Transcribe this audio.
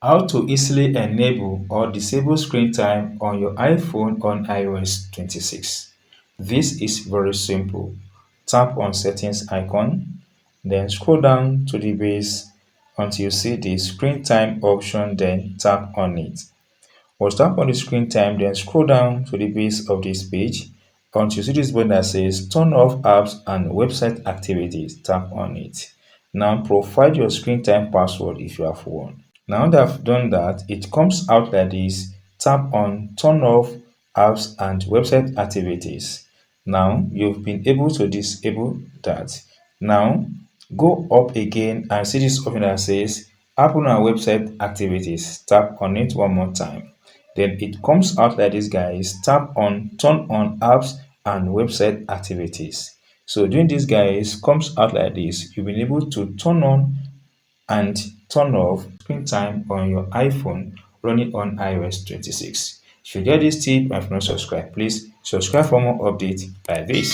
How to easily enable or disable screen time on your iPhone on iOS 26. This is very simple. Tap on settings icon, then scroll down to the base until you see the screen time option, then tap on it. Once tap on the screen time, then scroll down to the base of this page until you see this button that says turn off apps and website activities. Tap on it. Now provide your screen time password if you have one. Now that I've done that, it comes out like this. Tap on turn off apps and website activities. Now you've been able to disable that. Now go up again and see this option that says Apple and website activities. Tap on it one more time. Then it comes out like this, guys. Tap on turn on apps and website activities. So doing this, guys, comes out like this. You've been able to turn on and turn off screen time on your iPhone running on iOS 26. If you get this tip and if not subscribed, please subscribe for more updates like this.